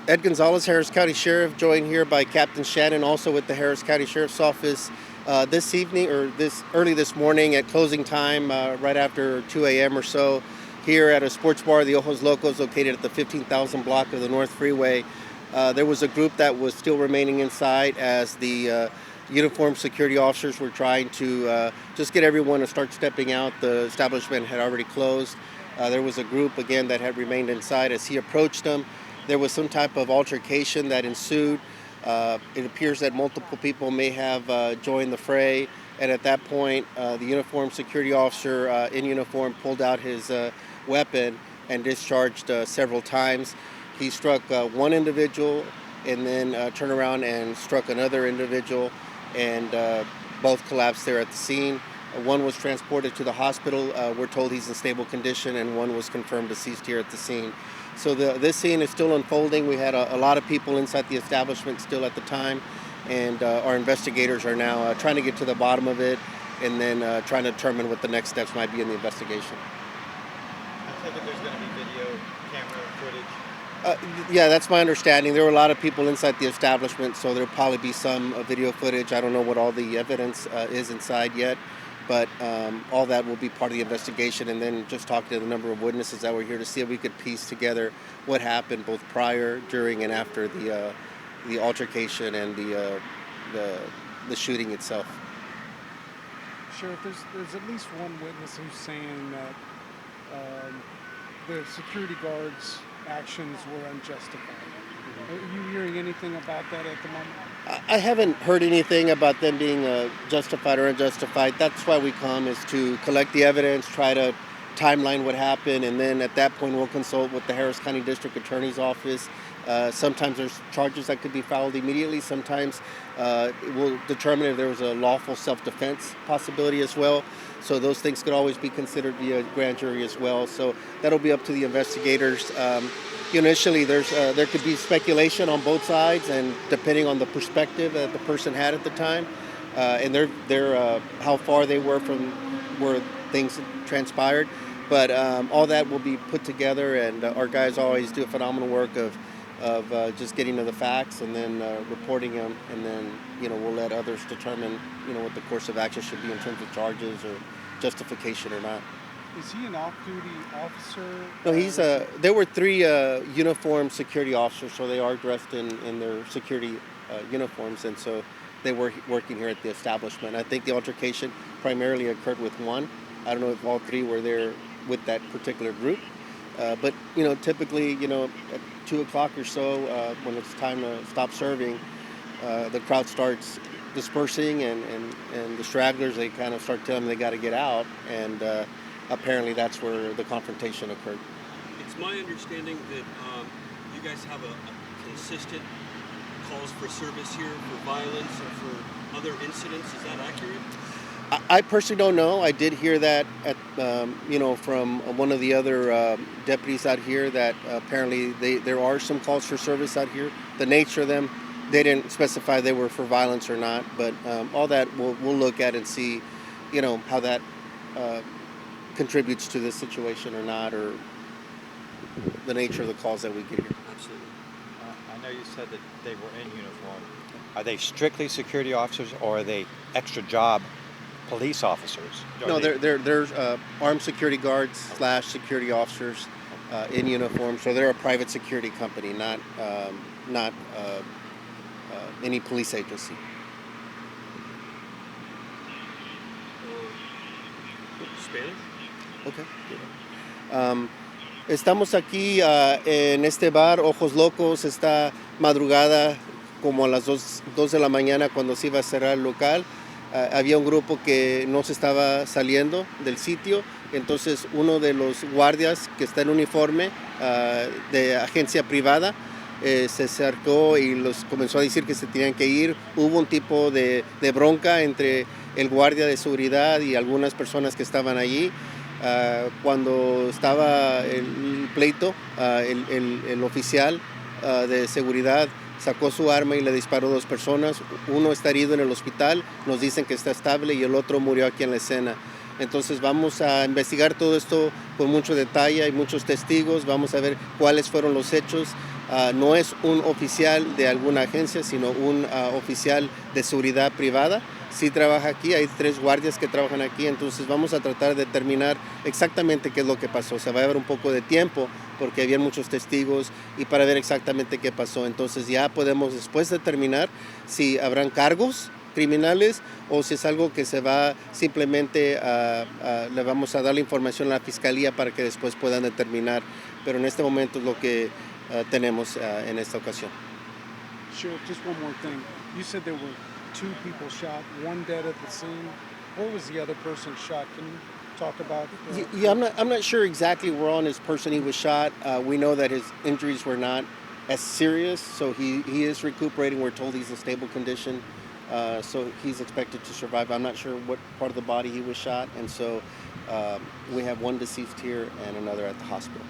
Ed Gonzalez, Harris County Sheriff, joined here by Captain Shannon, also with the Harris County Sheriff's Office this evening, or early this morning at closing time, right after 2 a.m. or so, here at a sports bar, the Ojos Locos, located at the 15,000 block of the North Freeway. There was a group that was still remaining inside as the uniformed security officers were trying to just get everyone to start stepping out. The establishment had already closed. There was a group, again, that had remained inside. As he approached them, there was some type of altercation that ensued. It appears that multiple people may have joined the fray, and at that point, the uniformed security officer in uniform pulled out his weapon and discharged several times. He struck one individual and then turned around and struck another individual, and both collapsed there at the scene. One was transported to the hospital. We're told he's in stable condition, and one was confirmed deceased here at the scene. So this scene is still unfolding. We had a lot of people inside the establishment still at the time, and our investigators are now trying to get to the bottom of it, and then trying to determine what the next steps might be in the investigation. I take it there's going to be video camera footage? Yeah, that's my understanding. There were a lot of people inside the establishment, so there'll probably be some video footage. I don't know what all the evidence is inside yet, but all that will be part of the investigation, and then just talking to the number of witnesses that were here to see if we could piece together what happened both prior, during, and after the altercation and the shooting itself. Sheriff, there's at least one witness who's saying that the security guards' actions were unjustified. Are you hearing anything about that at the moment? I haven't heard anything about them being justified or unjustified. That's why we come, is to collect the evidence, try to timeline what happened, and then at that point we'll consult with the Harris County District Attorney's Office. Sometimes there's charges that could be filed immediately. Sometimes we'll determine if there was a lawful self-defense possibility as well. So those things could always be considered via grand jury as well. So that'll be up to the investigators. Initially, there could be speculation on both sides, and depending on the perspective that the person had at the time, and their how far they were from where things transpired. But all that will be put together, and our guys always do a phenomenal work of just getting to the facts and then reporting them, and then we'll let others determine what the course of action should be in terms of charges or justification or not. Is he an off-duty officer? No, there were 3 uniformed security officers, so they are dressed in their security uniforms, and so they were working here at the establishment. I think the altercation primarily occurred with one. I don't know if all 3 were there with that particular group, but typically, at 2 o'clock or so, when it's time to stop serving, the crowd starts dispersing, and the stragglers, they kind of start telling them they got to get out, and apparently that's where the confrontation occurred. It's my understanding that you guys have a consistent calls for service here for violence and for other incidents. Is that accurate? I personally don't know. I did hear that from one of the other deputies out here that apparently there are some calls for service out here. The nature of them, they didn't specify they were for violence or not, but all that we'll look at and see, how that contributes to this situation or not, or the nature of the calls that we get here. Absolutely. I know you said that they were in uniform. Are they strictly security officers, or are they extra job police officers? No, they're armed security guards / security officers in uniform. So they're a private security company, not any police agency. Spanish? Okay. Estamos aquí en este bar, Ojos Locos. Esta madrugada, como a las 2 de la mañana, cuando se iba a cerrar el local, había un grupo que no se estaba saliendo del sitio. Entonces uno de los guardias que está en uniforme de agencia privada se acercó y los comenzó a decir que se tenían que ir. Hubo un tipo de bronca entre el guardia de seguridad y algunas personas que estaban allí. Cuando estaba el pleito, el oficial de seguridad sacó su arma y le disparó a 2 personas. Uno está herido en el hospital, nos dicen que está estable, y el otro murió aquí en la escena. Entonces vamos a investigar todo esto con mucho detalle, hay muchos testigos, vamos a ver cuáles fueron los hechos, No es un oficial de alguna agencia, sino un oficial de seguridad privada. Sí trabaja aquí, hay 3 guardias que trabajan aquí, entonces vamos a tratar de determinar exactamente qué es lo que pasó. Se va a llevar un poco de tiempo porque había muchos testigos y para ver exactamente qué pasó. Entonces ya podemos después determinar si habrán cargos criminales o si es algo que se va simplemente le vamos a dar la información a la fiscalía para que después puedan determinar, pero en este momento es lo que tenemos en esta ocasión. Sheriff, just one more thing. You said there were 2 people shot, 1 dead at the scene. Where was the other person shot? Can you talk about? Yeah, I'm not sure exactly where on his person he was shot. We know that his injuries were not as serious, so he is recuperating. We're told he's in stable condition, so he's expected to survive. I'm not sure what part of the body he was shot, and so we have 1 deceased here and another at the hospital.